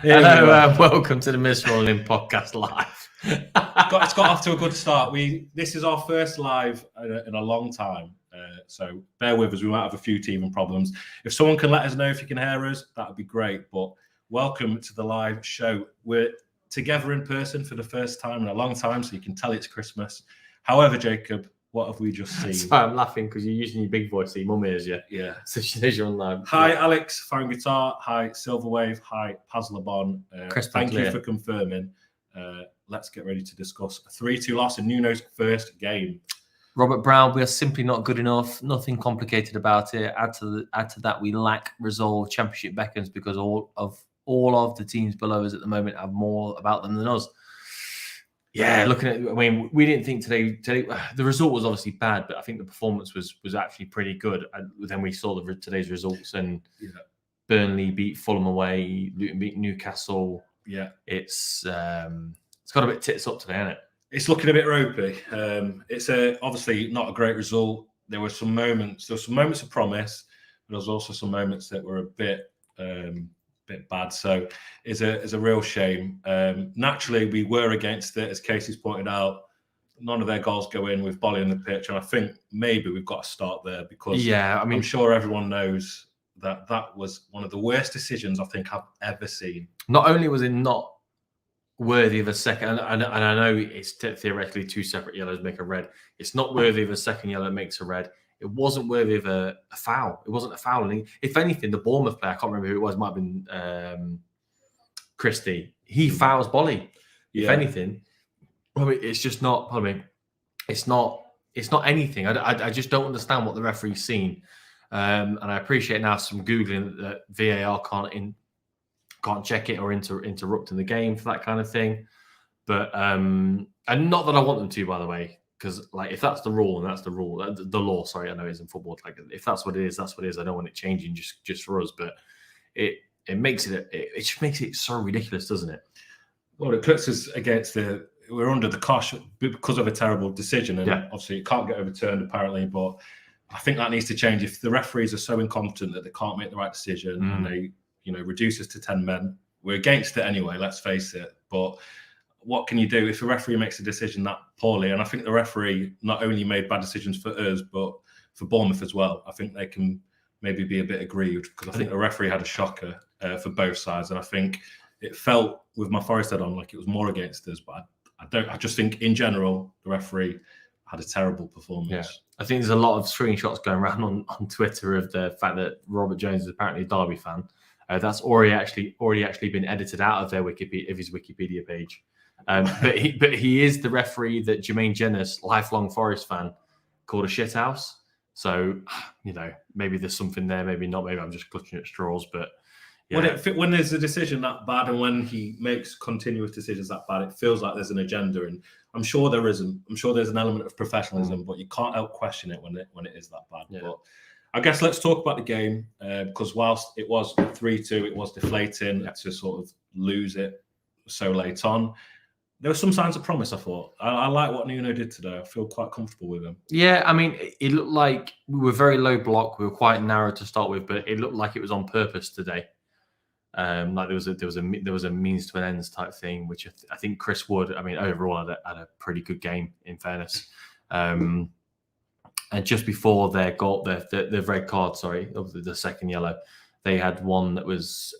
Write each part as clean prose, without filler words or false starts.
Hello, welcome to the Miss Rolling Podcast Live. It's got off to a good start. This is our first live in a long time, so bear with us. We might have a few teething problems. If someone can let us know if you can hear us, that would be great. But welcome to the live show. We're together in person for the first time in a long time, so you can tell it's Christmas. However, Jacob, what have we just seen? Sorry, I'm laughing because you're using your big voice so your mum hears you. Yeah. So she knows you're on live. Hi, Alex, Phone Guitar. Hi, Silverwave. Hi, Pazlabon. Thank you for confirming. Let's get ready to discuss a 3-2 loss in Nuno's first game. Robert Brown, we are simply not good enough. Nothing complicated about it. Add to that, we lack resolve. Championship beckons because all of the teams below us at the moment have more about them than us. Yeah, we didn't think today the result was obviously bad, but I think the performance was actually pretty good. And then we saw today's results, and Burnley beat Fulham away, Luton beat Newcastle. Yeah, it's got a bit tits up today, hasn't it? It's looking a bit ropey. It's obviously not a great result. There were some moments of promise, but there was also some moments that were a bit bad. So it's a real shame. Naturally, we were against it, as Casey's pointed out. None of their goals go in with Bolly in the pitch, and I think maybe we've got to start there because I'm sure everyone knows that was one of the worst decisions I think I've ever seen. Not only was it not worthy of a second, and I know it's theoretically two separate yellows make a red. It's not worthy of a second yellow that makes a red. It wasn't worthy of a foul. It wasn't a foul. And if anything, the Bournemouth player, I can't remember who it was, might have been Christie. He fouls Bolly. If anything, it's just not. It's not anything. I just don't understand what the referee's seen. And I appreciate now some googling that VAR can't check it or interrupting the game for that kind of thing. But and not that I want them to, by the way. Because if that's the rule, and that's the rule, the law. Sorry, I know it's in football. If that's what it is, that's what it is. I don't want it changing just for us, but it makes it just makes it so ridiculous, doesn't it? Well, it puts us against we're under the cosh because of a terrible decision, and obviously it can't get overturned apparently. But I think that needs to change. If the referees are so incompetent that they can't make the right decision and they reduce us to 10 men, we're against it anyway. Let's face it, but. What can you do if a referee makes a decision that poorly? And I think the referee not only made bad decisions for us, but for Bournemouth as well. I think they can maybe be a bit aggrieved because I think the referee had a shocker for both sides. And I think it felt with my Forest head on like it was more against us. But I just think in general, the referee had a terrible performance. Yeah. I think there's a lot of screenshots going around on Twitter of the fact that Robert Jones is apparently a Derby fan. That's already actually been edited out of his Wikipedia page. But he is the referee that Jermaine Jenas, lifelong Forest fan, called a shithouse. So maybe there's something there, maybe not. Maybe I'm just clutching at straws. But when there's a decision that bad, and when he makes continuous decisions that bad, it feels like there's an agenda. And I'm sure there isn't. I'm sure there's an element of professionalism, but you can't help question it when it is that bad. Yeah. But I guess let's talk about the game because whilst it was 3-2, it was deflating to sort of lose it so late on. There were some signs of promise, I thought. I like what Nuno did today. I feel quite comfortable with him. Yeah, I mean, it looked like we were very low block. We were quite narrow to start with, but it looked like it was on purpose today. Like there was a means to an ends type thing, which I think Chris Wood. I mean, overall had a pretty good game, in fairness. And just before their goal, the red card, the second yellow. They had one that was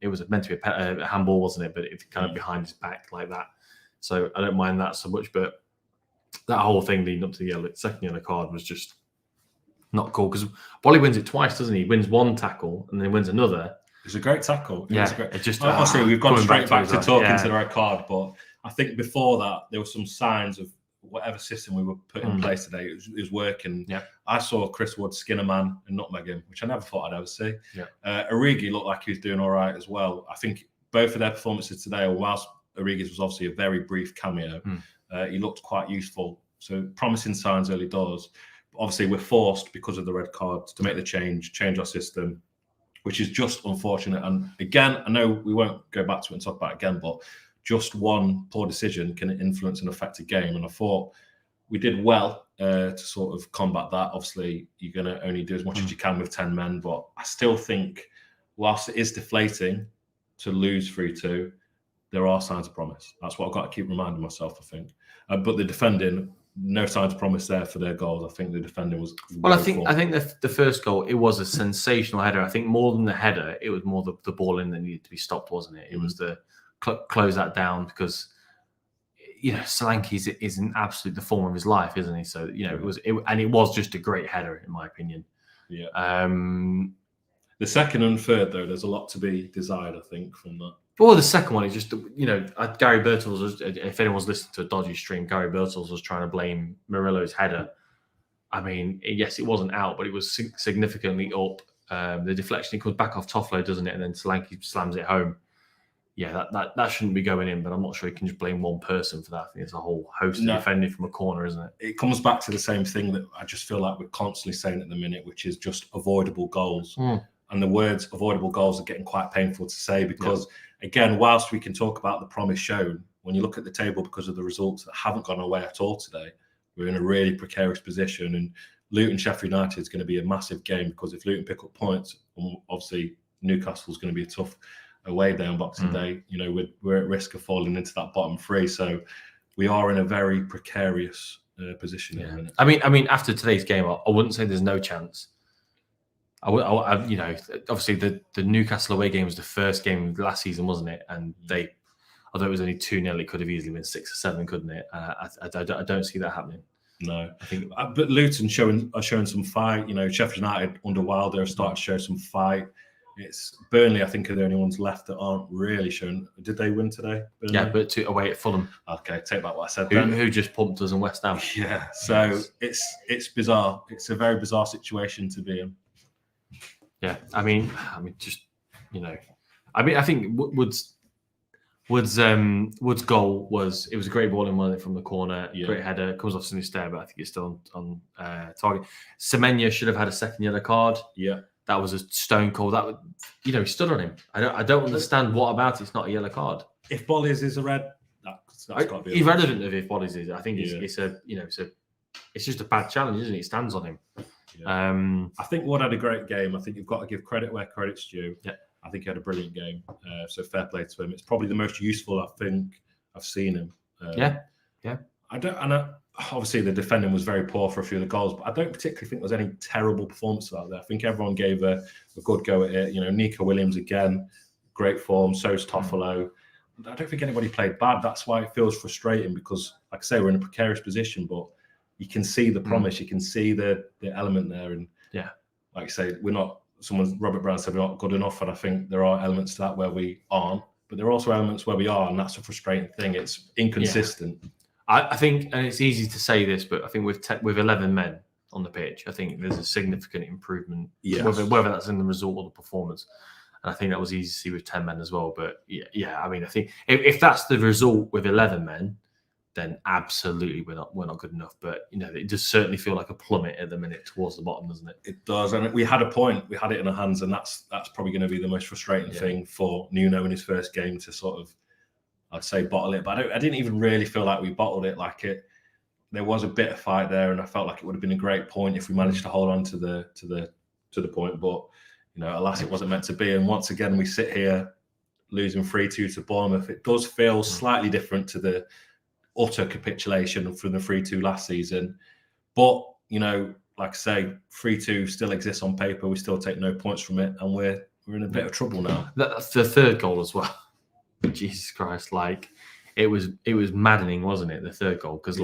it was meant to be a handball, wasn't it? But it's kind of behind his back like that. So I don't mind that so much. But that whole thing leading up to the second yellow card was just not cool because Bolly wins it twice, doesn't he? He wins one tackle and then wins another. It's a great tackle. It just honestly, we've gone straight back to talking to the red card. But I think before that, there were some signs of whatever system we were put in place today, it was working. Yeah. I saw Chris Wood skin a man and nutmeg him, which I never thought I'd ever see. Yeah. Origi looked like he was doing all right as well. I think both of their performances today, whilst Origi's was obviously a very brief cameo, he looked quite useful. So promising signs early doors. But obviously, we're forced because of the red cards to make the change our system, which is just unfortunate. And again, I know we won't go back to it and talk about it again, but just one poor decision can influence and affect a game. And I thought we did well to sort of combat that. Obviously, you're going to only do as much as you can with 10 men. But I still think, whilst it is deflating, to lose 3-2, there are signs of promise. That's what I've got to keep reminding myself, I think. But the defending, no signs of promise there for their goals. I think the defending was well. I think the first goal, it was a sensational header. I think more than the header, it was more the ball in that needed to be stopped, wasn't it? It was the close that down, because Solanke is in absolute the form of his life, isn't he? So it was just a great header, in my opinion. Yeah. The second and third, though, there's a lot to be desired, I think, from that. Well, the second one is just, Gary Birtles was, if anyone's listened to a dodgy stream, Gary Birtles was trying to blame Murillo's header. I mean, yes, it wasn't out, but it was significantly up. The deflection, it comes back off Toffolo, doesn't it? And then Solanke slams it home. Yeah, that shouldn't be going in, but I'm not sure you can just blame one person for that. I think it's a whole host of defending from a corner, isn't it? It comes back to the same thing that I just feel like we're constantly saying at the minute, which is just avoidable goals. And the words avoidable goals are getting quite painful to say because, again, whilst we can talk about the promise shown, when you look at the table because of the results that haven't gone away at all today, we're in a really precarious position. And Luton-Sheffield United is going to be a massive game because if Luton pick up points, obviously Newcastle's going to be a tough away day on Boxing Day. We're at risk of falling into that bottom three. So we are in a very precarious position at the minute. I mean, after today's game, I wouldn't say there's no chance. Obviously the Newcastle away game was the first game of last season, wasn't it? And although it was only 2-0, it could have easily been 6 or 7, couldn't it? I don't see that happening. No, I think. But Luton are showing some fight. Sheffield United under Wilder have started to show some fight. It's Burnley, I think, are the only ones left that aren't really showing. Did they win today? Burnley? Yeah, but away at Fulham. Okay, take back what I said. Who just pumped us in West Ham? Yeah, so it's bizarre. It's a very bizarre situation to be in. Yeah, I mean, I think Wood's goal was a great ball in, one from the corner, great header, comes off Sinister, but I think it's still on target. Semenya should have had a second yellow card. Yeah, that was a stone cold. That he stood on him. I don't understand what about it's not a yellow card. If Bolly's is a red, that's got to be irrelevant of if Bolly's is. I think it's just a bad challenge, isn't it? It stands on him. Yeah. I think Wood had a great game. I think you've got to give credit where credit's due. Yeah. I think he had a brilliant game. So fair play to him. It's probably the most useful I think I've seen him. Obviously the defending was very poor for a few of the goals, but I don't particularly think there was any terrible performances out there. I think everyone gave a good go at it. Nico Williams again, great form. So's Toffolo. I don't think anybody played bad. That's why it feels frustrating because, like I say, we're in a precarious position, but you can see the promise, you can see the element there, and like I say, Robert Brown said we're not good enough, and I think there are elements to that where we aren't, but there are also elements where we are, and that's a frustrating thing. It's inconsistent. I think, and it's easy to say this, but I think with 11 men on the pitch, I think there's a significant improvement, whether that's in the result or the performance. And I think that was easy to see with 10 men as well. But I mean, I think if that's the result with 11 men, then absolutely we're not good enough. But it does certainly feel like a plummet at the minute towards the bottom, doesn't it? It does, and we had a point. We had it in our hands, and that's probably going to be the most frustrating thing for Nuno in his first game to sort of, I'd say, bottle it. But I didn't even really feel like we bottled it. There was a bit of fight there, and I felt like it would have been a great point if we managed to hold on to the point. But alas, it wasn't meant to be. And once again, we sit here losing 3-2 to Bournemouth. It does feel slightly different to the utter capitulation from the 3-2 last season. But, like I say, 3-2 still exists on paper. We still take no points from it, and we're in a bit of trouble now. That's the third goal as well. Jesus Christ, it was maddening, wasn't it? The third goal, because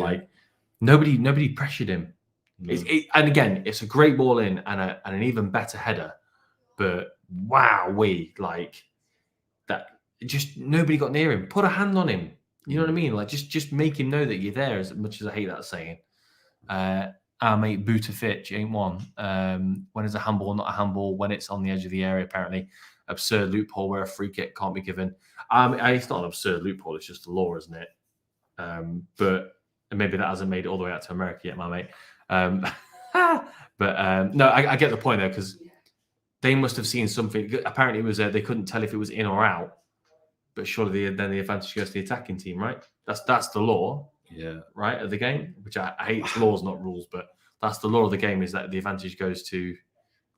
nobody pressured him. And again, it's a great ball in and an even better header. But wow, that just nobody got near him. Put a hand on him. You know what I mean? Just make him know that you're there. As much as I hate that saying, our mate Butafich ain't one. When it's a handball, not a handball. When it's on the edge of the area, apparently absurd loophole where a free kick can't be given. It's not an absurd loophole. It's just the law, isn't it? But maybe that hasn't made it all the way out to America yet, my mate. No, I get the point though, because they must have seen something. Apparently, it was they couldn't tell if it was in or out. But surely then the advantage goes to the attacking team, right? That's the law, right, of the game. Which I hate laws, not rules, but that's the law of the game. Is that the advantage goes to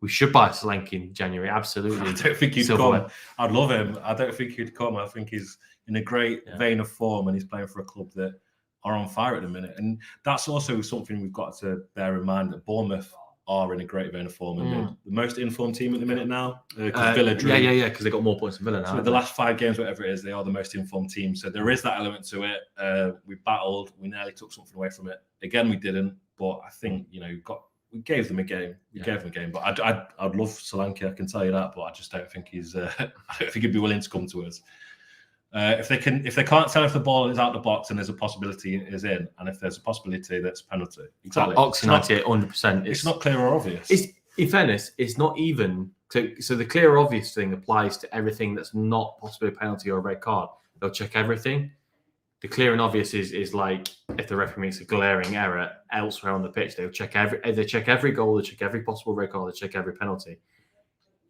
We should buy Solanke in January. Absolutely. I don't think he'd come. I'd love him. I don't think he'd come. I think he's in a great vein of form, and he's playing for a club that are on fire at the minute. And that's also something we've got to bear in mind, that Bournemouth are in a great vein of form, and they're the most informed team at the minute now. Villa drew. Yeah, because they got more points than Villa now. So the last 5 games, whatever it is, they are the most informed team. So there is that element to it. We battled. We nearly took something away from it. Again, we didn't. But I think we gave them a game. We gave them a game. But I'd love Solanke. I can tell you that. But I just don't think he's. I don't think he'd be willing to come to us. If they can't tell if the ball is out the box and there's a possibility it is in, and if there's a possibility that's penalty, exactly. Oxy 98, 100%. It's not clear or obvious. In fairness, it's not even. So the clear or obvious thing applies to everything that's not possibly a penalty or a red card. They'll check everything. The clear and obvious is like if the referee makes a glaring error elsewhere on the pitch, they'll check every goal, they check every possible red card, they check every penalty.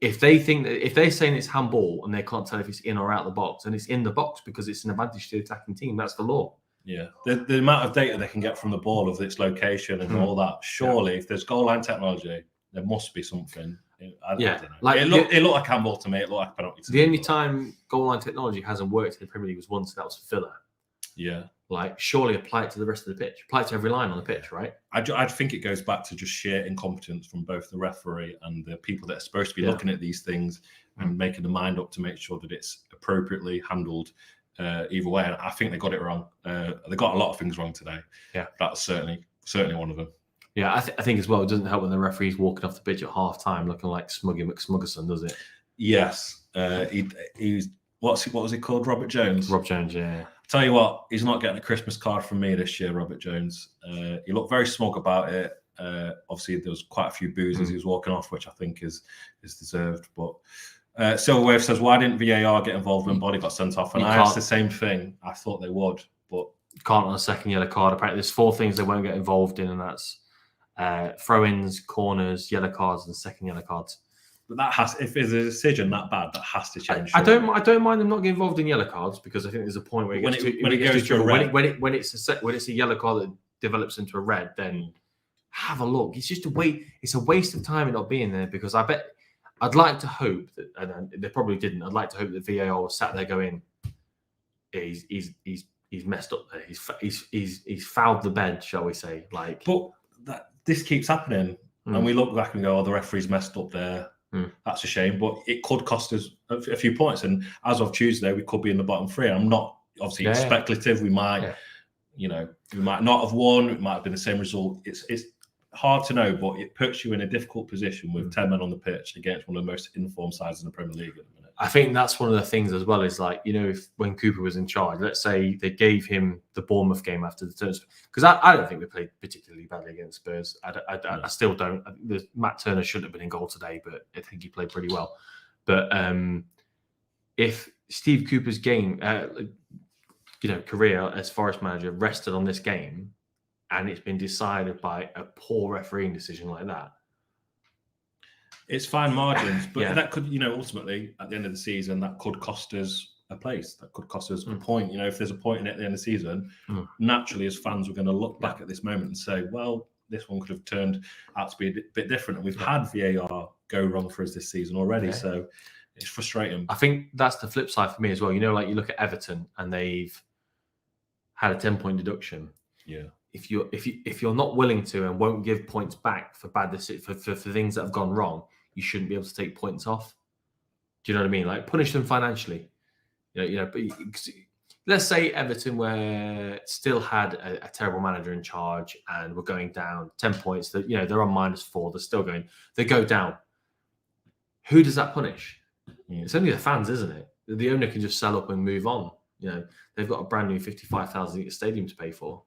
If they think that, if they're saying it's handball and they can't tell if it's in or out the box, and it's in the box because it's an advantage to the attacking team, that's the law. Yeah, the amount of data they can get from the ball of its location and all that. Surely, if there's goal line technology, there must be something. I don't know. Like it looked like handball to me. It looked like a penalty. The only time goal line technology hasn't worked in the Premier League was once, and that was Villa. Yeah. Like, surely apply it to the rest of the pitch. Apply it to every line on the pitch, right? I think it goes back to just sheer incompetence from both the referee and the people that are supposed to be looking at these things and making the mind up to make sure that it's appropriately handled either way. And I think they got it wrong. They got a lot of things wrong today. Yeah. That's certainly one of them. Yeah, I think as well, it doesn't help when the referee's walking off the pitch at half-time looking like Smuggy McSmuggerson, does it? Yes. He's what was he called? Robert Jones? Rob Jones, yeah. Tell you what, he's not getting a Christmas card from me this year, Robert Jones. He looked very smug about it. Obviously, there was quite a few boos as he was walking off, which I think is deserved. But Silverwave says, why didn't VAR get involved when Body got sent off? And I asked the same thing. I thought they would, but can't on a second yellow card. Apparently, there's 4 things they won't get involved in, and that's throw-ins, corners, yellow cards, and second yellow cards. But that has, if there's a decision that bad, that has to change. I don't mind them not getting involved in yellow cards, because I think there's a point where when it's a yellow card that develops into a red, then have a look. It's just it's a waste of time in not being there, because I'd like to hope that, and they probably didn't. I'd like to hope that VAR was sat there going, he's messed up there. He's fouled the bed, shall we say? But this keeps happening, and we look back and go, "Oh, the referee's messed up there." That's a shame, but it could cost us a few points. And as of Tuesday, we could be in the bottom 3. I'm not obviously speculative. We might, we might not have won. It might have been the same result. It's hard to know, but it puts you in a difficult position with 10 men on the pitch against one of the most informed sides in the Premier League at the minute. I think that's one of the things as well, is like, if when Cooper was in charge, let's say they gave him the Bournemouth game after the turns, because I don't think we played particularly badly against Spurs. I still don't. Matt Turner shouldn't have been in goal today, but I think he played pretty well. But if Steve Cooper's game, career as Forest manager rested on this game, and it's been decided by a poor refereeing decision like that, it's fine margins, but that could, ultimately at the end of the season, that could cost us a place. That could cost us a point. If there's a point at the end of the season, naturally as fans, we're going to look back at this moment and say, well, this one could have turned out to be a bit different. And we've had VAR go wrong for us this season already. So it's frustrating. I think that's the flip side for me as well. Like you look at Everton and they've had a 10-point deduction. Yeah. If you're not willing to and won't give points back for bad for things that have gone wrong, you shouldn't be able to take points off. Do you know what I mean? Like, punish them financially. But let's say Everton still had a terrible manager in charge and were going down 10 points. That they're on -4. They're still going. They go down. Who does that punish? It's only the fans, isn't it? The owner can just sell up and move on. They've got a brand new 55,000 stadium to pay for.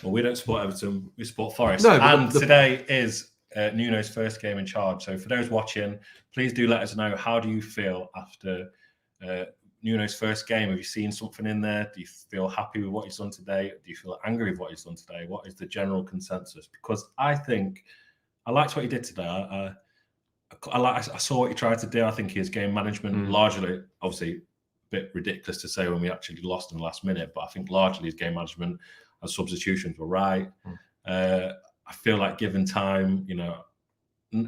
Well, we don't support Everton, we support Forest. No, and today is Nuno's first game in charge. So for those watching, please do let us know, how do you feel after Nuno's first game? Have you seen something in there? Do you feel happy with what he's done today? Do you feel angry with what he's done today? What is the general consensus? Because I think I liked what he did today. I saw what he tried to do. I think his game management largely, obviously, a bit ridiculous to say when we actually lost in the last minute, but I think largely his game management and substitutions were right. I feel like given time,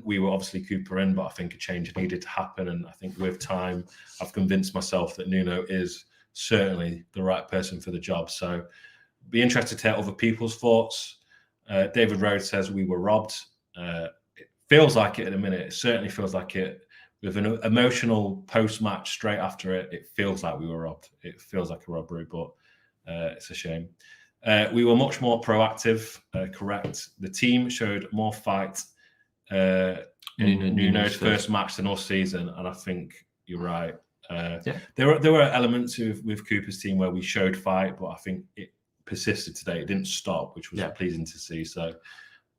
we were obviously Cooper in, but I think a change needed to happen. And I think with time, I've convinced myself that Nuno is certainly the right person for the job. So be interested to hear other people's thoughts. David Rhodes says we were robbed. It feels like it in a minute. It certainly feels like it. With an emotional post-match straight after it, it feels like we were robbed. It feels like a robbery, but it's a shame. We were much more proactive, correct. The team showed more fight in Nuno's first match than us season, and I think you're right. There were elements with Cooper's team where we showed fight, but I think it persisted today. It didn't stop, which was pleasing to see. So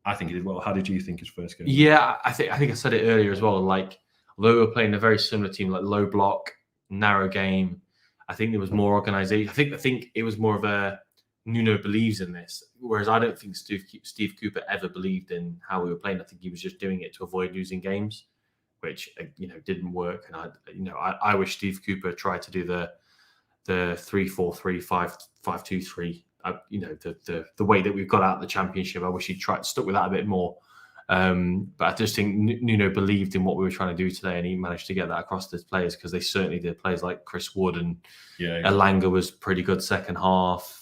I think it did well. How did you think his first game? Yeah, I think I said it earlier as well. Like, although we were playing a very similar team, like low block, narrow game, I think there was more organisation. I think it was more of a Nuno believes in this, whereas I don't think Steve Cooper ever believed in how we were playing. I think he was just doing it to avoid losing games, which didn't work. And I wish Steve Cooper tried to do the 3-4-3, 5-2-3. The way that we've got out of the Championship. I wish he'd stuck with that a bit more. But I just think Nuno believed in what we were trying to do today, and he managed to get that across to his players, because they certainly did. Players like Chris Wood and ELANGA was pretty good second half.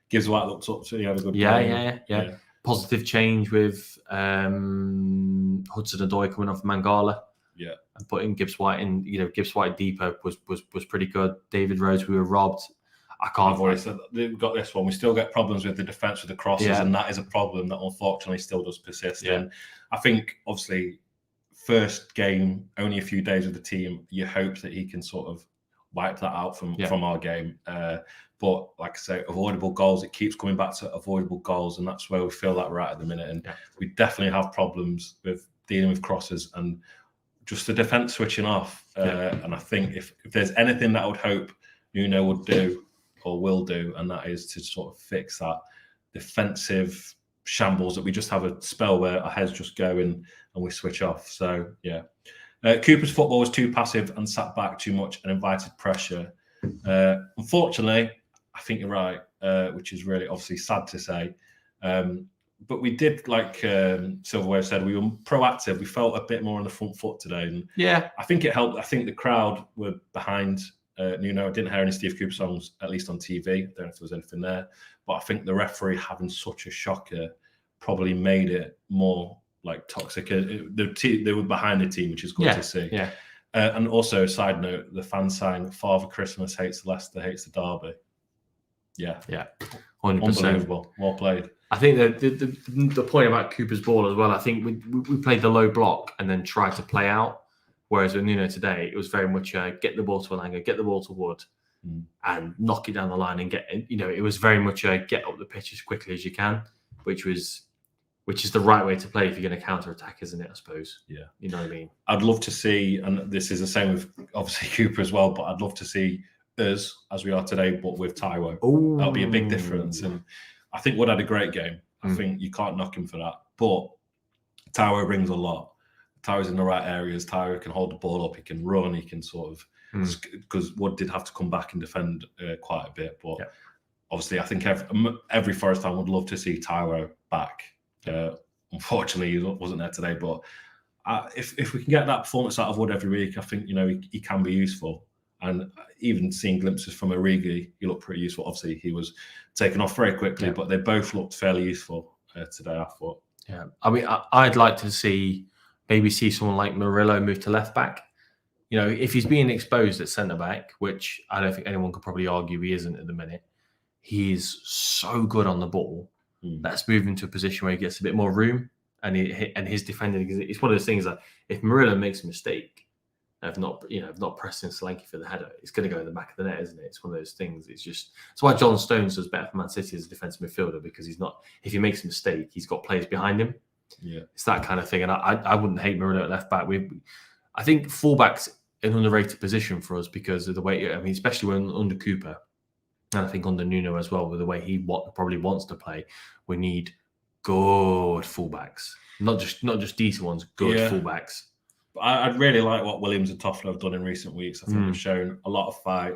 Gibbs White looked up, so he had a good play. Yeah. Positive change with hudson-odoi coming off Mangala. Yeah, and putting Gibbs White in. Gibbs White deeper was pretty good. David Rhodes, we were robbed. I've already said that we've got this one. We still get problems with the defence with the crosses, and that is a problem that unfortunately still does persist. Yeah. And I think obviously first game, only a few days with the team, you hope that he can sort of wipe that out from our game. But like I say, avoidable goals, it keeps coming back to avoidable goals, and that's where we feel that we're at the minute. And we definitely have problems with dealing with crosses and just the defence switching off. And I think if there's anything that I would hope Nuno would do or will do, and that is to sort of fix that defensive shambles that we just have a spell where our heads just go in and we switch off. So yeah, Cooper's football was too passive and sat back too much and invited pressure. Unfortunately, I think you're right, which is really obviously sad to say. But we did, like Silverware said, we were proactive. We felt a bit more on the front foot today. And I think it helped. I think the crowd were behind Nuno. I didn't hear any Steve Cooper songs, at least on TV. I don't know if there was anything there. But I think the referee having such a shocker probably made it more like toxic. They were behind the team, which is good to see. Yeah. And also, side note, the fans sang "Father Christmas hates Leicester, hates the Derby." Yeah, 100%. Unbelievable. Well played. I think the point about Cooper's ball as well, I think we played the low block and then tried to play out. Whereas with Nuno today, it was very much get the ball to ELANGA, get the ball to Wood, and knock it down the line and get. It was very much get up the pitch as quickly as you can, which is the right way to play if you're going to counter attack, isn't it? I suppose. Yeah, you know what I mean. I'd love to see, and this is the same with obviously Cooper as well, but I'd love to see us as we are today, but with Taiwo. That'll be a big difference. And I think Wood had a great game. I think you can't knock him for that. But Taiwo brings a lot. Taiwo's in the right areas. Taiwo can hold the ball up. He can run. He can sort of, because Wood did have to come back and defend quite a bit. But obviously, I think every Forest fan would love to see Taiwo back. Unfortunately, he wasn't there today. But if we can get that performance out of Wood every week, I think he can be useful. And even seeing glimpses from Origi, he looked pretty useful. Obviously, he was taken off very quickly, but they both looked fairly useful today, I thought. Yeah, I mean, I'd like to see someone like Murillo move to left back. If he's being exposed at centre back, which I don't think anyone could probably argue he isn't at the minute, he's so good on the ball. Let's move him to a position where he gets a bit more room, and his defending. It's one of those things that if Murillo makes a mistake, of not pressing Solanke for the header, it's going to go in the back of the net, isn't it? It's one of those things. It's why John Stones does better for Man City as a defensive midfielder, because if he makes a mistake, he's got players behind him. Yeah, it's that kind of thing. And I wouldn't hate Murillo at left back. I think fullback's an underrated position for us because of the way, especially when under Cooper, and I think under Nuno as well, with the way he probably wants to play, we need good fullbacks, not just decent ones, good fullbacks. I'd really like what Williams and Toffler have done in recent weeks. I think they've shown a lot of fight.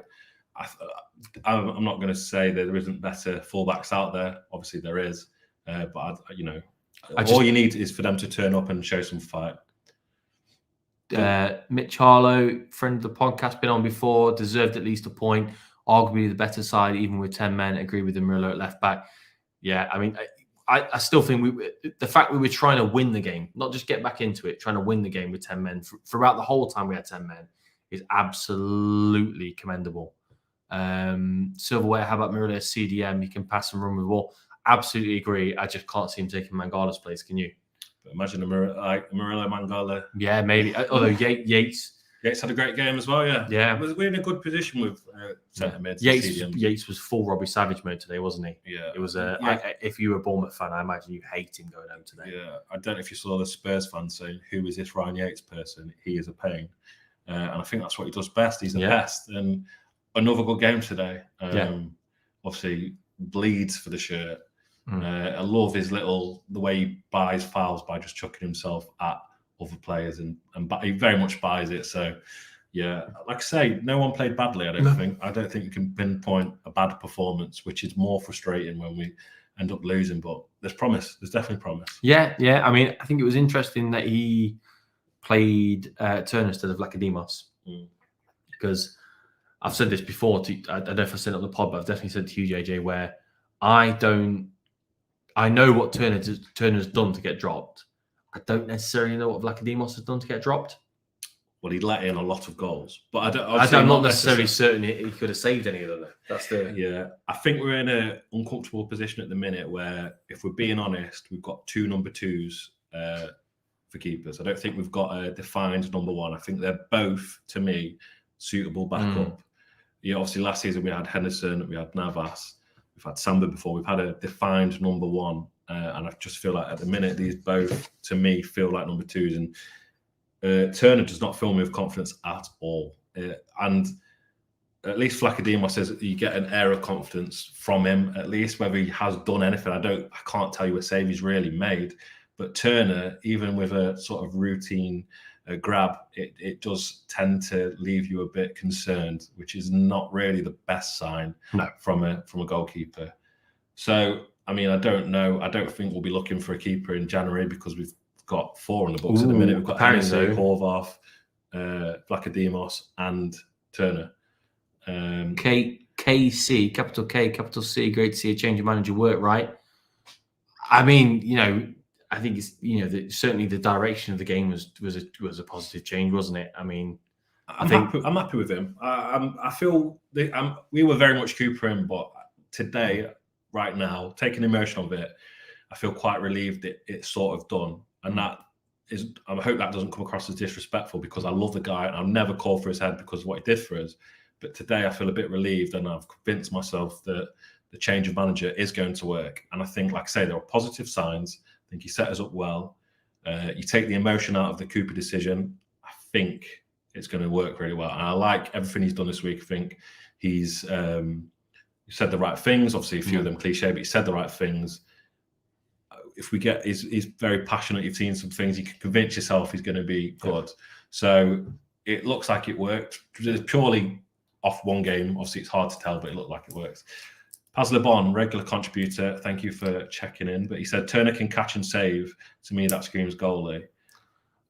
I'm not going to say that there isn't better fullbacks out there. Obviously, there is. But All you need is for them to turn up and show some fight. Mitch Harlow, friend of the podcast, been on before, deserved at least a point. Arguably the better side, even with 10 men. Agree with the Murillo at left back. Yeah, I mean, I still think the fact we were trying to win the game, not just get back into it, trying to win the game with 10 men throughout the whole time we had 10 men is absolutely commendable. Silverware, how about Murillo CDM? He can pass and run with the ball. Absolutely agree. I just can't see him taking Mangala's place. Can you? But imagine a Murillo Mangala. Yeah, maybe. Although Yates had a great game as well. Yeah. We're in a good position with centre mids. Yates was full Robbie Savage mode today, wasn't he? Yeah. It was if you were a Bournemouth fan, I imagine you hate him going home today. Yeah. I don't know if you saw the Spurs fans saying, "Who is this Ryan Yates person? He is a pain." And I think that's what he does best. He's the best. And another good game today. Obviously bleeds for the shirt. I love the way he buys fouls by just chucking himself at other players, and he very much buys it. So, yeah, like I say, no one played badly. I don't think you can pinpoint a bad performance, which is more frustrating when we end up losing. But there's promise. There's definitely promise. Yeah. I mean, I think it was interesting that he played Turner instead of Lacademos, because I've said this before. I don't know if I said it on the pod, but I've definitely said to you, JJ, where I know what Turner's done to get dropped. I don't necessarily know what Lacademos has done to get dropped. Well, he'd let in a lot of goals, but I'm not necessarily certain he could have saved any of them. I think we're in an uncomfortable position at the minute where, if we're being honest, we've got two number twos for keepers. I don't think we've got a defined number one. I think they're both, to me, suitable backup. Obviously last season we had Henderson, we had Navas, we've had Samba before. We've had a defined number one, and I just feel like at the minute these both, to me, feel like number twos. And Turner does not fill me with confidence at all. And at least Lacademos says you get an air of confidence from him, at least, whether he has done anything. I can't tell you a save he's really made. But Turner, even with a sort of routine grab, it does tend to leave you a bit concerned, which is not really the best sign from a goalkeeper. So, I mean, I don't know. I don't think we'll be looking for a keeper in January, because we've got 4 on the books at the minute. We've got Henderson, Horvath, Lacademos, and Turner. KC, capital K, capital C. Great to see a change of manager work, right? I mean, I think it's certainly the direction of the game was a positive change, wasn't it? I mean, I'm happy with him. I feel we were very much Cooper in, but today, right now, taking the emotion of it, I feel quite relieved it's sort of done. And I hope that doesn't come across as disrespectful, because I love the guy and I'll never call for his head because of what he did for us. But today I feel a bit relieved, and I've convinced myself that the change of manager is going to work. And I think, like I say, there are positive signs. I think he set us up well. You take the emotion out of the Cooper decision, I think it's going to work really well. And I like everything he's done this week. I think he's said the right things. Obviously, a few of them cliche, but he said the right things. If we get, he's very passionate. You've seen some things. You can convince yourself he's going to be good. So it looks like it worked. Purely off one game. Obviously, it's hard to tell, but it looked like it works. Paz Lebon, regular contributor, thank you for checking in. But he said Turner can catch and save. To me, that screams goalie.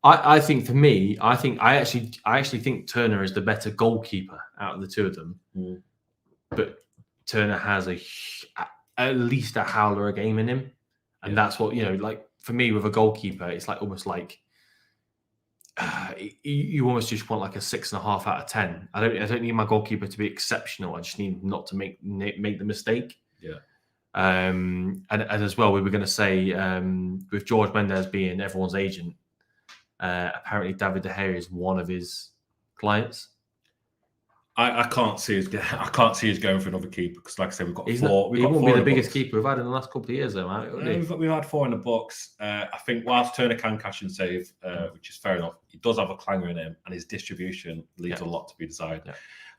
I think for me, I actually think Turner is the better goalkeeper out of the two of them. But Turner has at least a howler a game in him, and that's what like for me with a goalkeeper, it's like almost like you almost just want like a 6.5 out of 10. I don't need my goalkeeper to be exceptional. I just need not to make the mistake. Yeah. And as well, we were going to say with George Mendes being everyone's agent, apparently David De Gea is one of his clients. I can't see us going for another keeper, because, like I said, we've got 4. He won't be the biggest keeper we've had in the last couple of years, though, mate. We've had 4 in the books. I think whilst Turner can catch and save, which is fair enough, he does have a clanger in him, and his distribution leaves a lot to be desired. Yeah.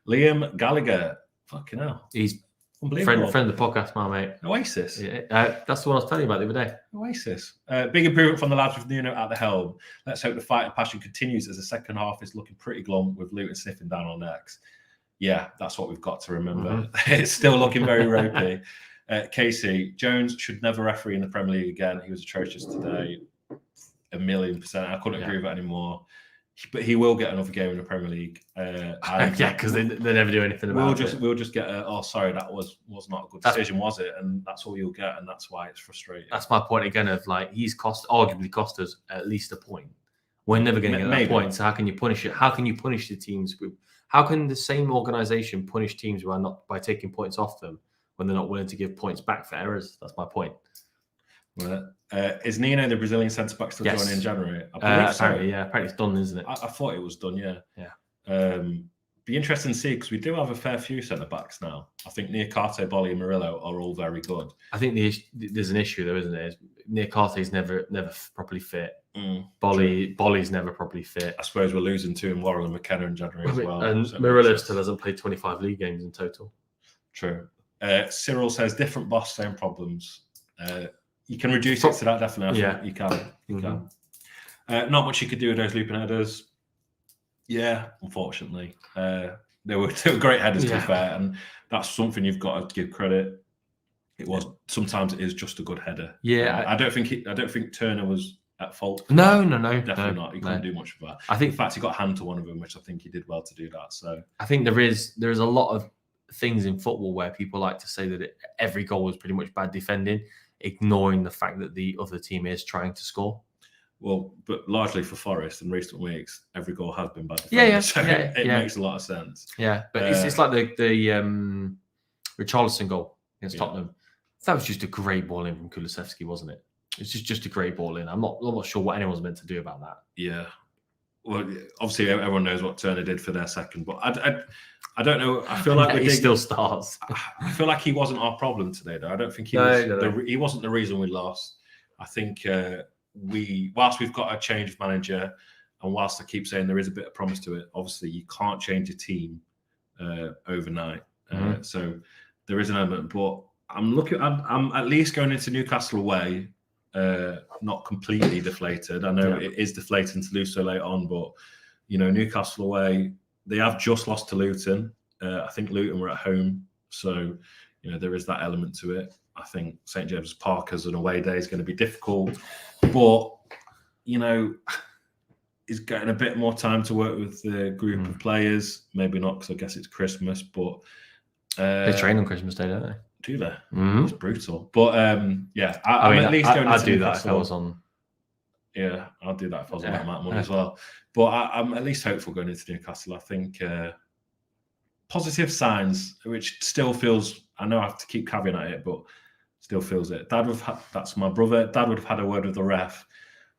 Liam Gallagher, fucking hell, he's unbelievable. Friend of the podcast, my mate. Oasis. Yeah, that's the one I was telling you about the other day. Oasis. Big improvement from the lads with Nuno at the helm. Let's hope the fight and passion continues, as the second half is looking pretty glum with Luton sniffing down our necks. Yeah, that's what we've got to remember. It's still looking very ropey. Casey, Jones should never referee in the Premier League again. He was atrocious today. 1,000,000%. I couldn't agree with that anymore. But he will get another game in the Premier League. Yeah, because they never do anything about it. We'll just get oh, sorry, that was not a good decision, was it? And that's all you'll get, and that's why it's frustrating. That's my point again of like, he's arguably cost us at least a point. We're never going to get that point. So how can you punish it? How can you punish the teams? How can the same organisation punish teams who are not by taking points off them when they're not willing to give points back for errors? That's my point. Well, is Nuno, the Brazilian centre-back, still joining in January? Apparently, yeah. Apparently it's done, isn't it? I thought it was done, yeah. Yeah. Be interesting to see, because we do have a fair few centre-backs now. I think Niakate, Bolly and Murillo are all very good. I think there's an issue, though, isn't there? Niakate's never properly fit. Bolly's never properly fit. I suppose we're losing to him, Worrell and McKenna in January as well. And so Murillo still hasn't played 25 league games in total. True. Cyril says, different boss, same problems. You can reduce it to that, definitely. Yeah, you can. You can. Not much you could do with those looping headers. Yeah, unfortunately. They were great headers, to be fair, and that's something you've got to give credit. It was sometimes it is just a good header. Yeah, I don't think Turner was at fault. No, definitely not. He couldn't do much of that. I think, in fact, he got a hand to one of them, which I think he did well to do that. So I think there is a lot of things in football where people like to say that every goal was pretty much bad defending, ignoring the fact that the other team is trying to score. Well, but largely for Forest in recent weeks, every goal has been bad defending. So it makes a lot of sense. Yeah, but it's like the Richarlison goal against Tottenham. That was just a great ball in from Kulusevski, wasn't it? It's just a great ball in. I'm not sure what anyone's meant to do about that. Yeah. Well, obviously everyone knows what Turner did for their second, but I don't know. I feel like he still starts. I feel like he wasn't our problem today, though. I don't think he he wasn't the reason we lost. I think whilst we've got a change of manager, and whilst I keep saying there is a bit of promise to it, obviously you can't change a team overnight. So there is an element, but I'm at least going into Newcastle away. Not completely deflated. I know it is deflating to lose so late on, but Newcastle away, they have just lost to Luton. I think Luton were at home, so there is that element to it. I think St James's Park as an away day is going to be difficult, but he's getting a bit more time to work with the group of players. Maybe not, because I guess it's Christmas, but they train on Christmas Day, don't they? Do they? It's brutal. But I'm at least going I'd do that if I was on. Yeah, I'll do that if I was on that amount of money as well. But I'm at least hopeful going into Newcastle. I think positive signs, which still feels, I know I have to keep caveating it, but still feels it. That's my brother. Dad would have had a word with the ref.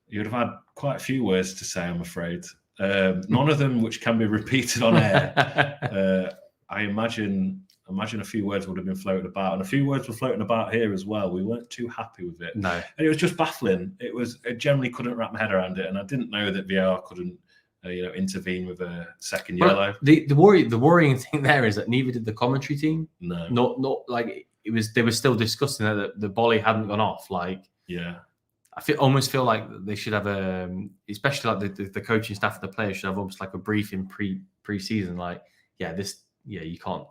He would have had quite a few words to say, I'm afraid. None of them which can be repeated on air. I imagine a few words would have been floated about, and a few words were floating about here as well. We weren't too happy with it. No. And it was just baffling. I generally couldn't wrap my head around it, and I didn't know that VAR couldn't intervene with a second yellow. The worrying thing there is that neither did the commentary team. No. Not like it was. They were still discussing that the volley hadn't gone off. I almost feel like they should have especially like the coaching staff of the players should have almost like a briefing pre-season. Like, you can't.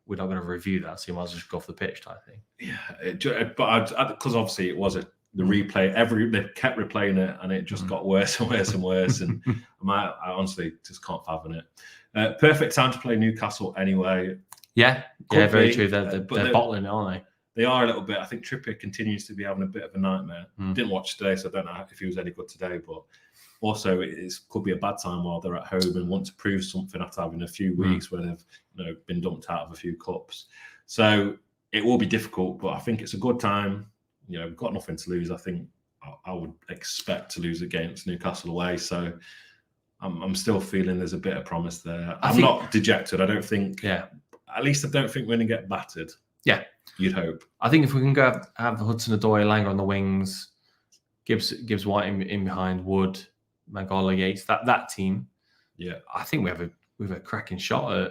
We're not going to review that, so you might as well just go off the pitch type thing. Yeah, but because obviously it was the replay. They kept replaying it, and it just got worse and worse and worse. And I honestly just can't fathom it. Perfect time to play Newcastle anyway. Yeah, very true. They're bottling it, aren't they? They are a little bit. I think Trippier continues to be having a bit of a nightmare. Didn't watch today, so I don't know if he was any good today. But also, it could be a bad time while they're at home and want to prove something after having a few weeks where they've been dumped out of a few cups. So it will be difficult, but I think it's a good time. We've got nothing to lose. I think I would expect to lose against Newcastle away. So I'm still feeling there's a bit of promise there. I'm not dejected. I don't think. Yeah. At least I don't think we're going to get battered. Yeah. You'd hope. I think if we can go have hudson-odoi, ELANGA on the wings, Gibbs White in behind, Wood, MANGALA, Yates, that team. Yeah. I think we have a cracking shot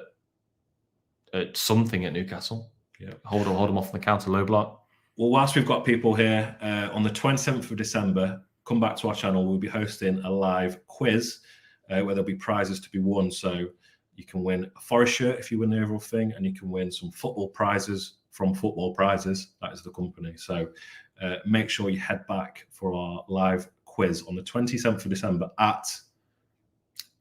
at something at Newcastle. Yeah. Hold them off the counter low block. Well, whilst we've got people here, on the 27th of December, come back to our channel. We'll be hosting a live quiz where there'll be prizes to be won. So you can win a Forest shirt if you win the overall thing, and you can win some football prizes from Football Prizes. That is the company. So make sure you head back for our live quiz on the 27th of December at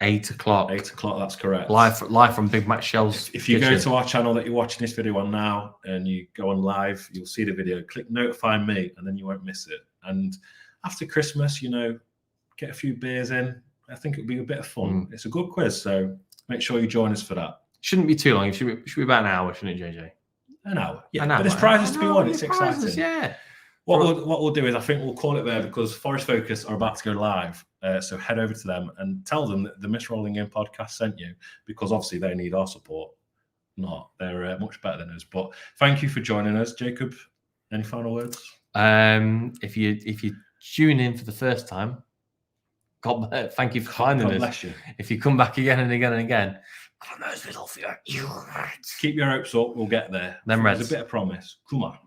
8 o'clock. 8 o'clock, that's correct. Live from Big Mac Shell's If you kitchen. go to our channel that you're watching this video on now and you go on live, you'll see the video. Click notify me and then you won't miss it. And after Christmas, you know, get a few beers in. I think it'll be a bit of fun. It's a good quiz, so make sure you join us for that. Shouldn't be too long. It should be about an hour, shouldn't it, JJ? An hour. Yeah, an hour. But there's prizes to be won. It's Prizes, exciting. Yeah. What we'll do is I think we'll call it there because Forest Focus are about to go live. So head over to them and tell them that the Miss Rolling In podcast sent you, because obviously they need our support. They're much better than us. But thank you for joining us, Jacob. Any final words? If you tune in for the first time, God, thank you for finding us. God bless you. If you come back again and again and again, keep your hopes up. We'll get there. Them There's Reds. a bit of promise. Come on.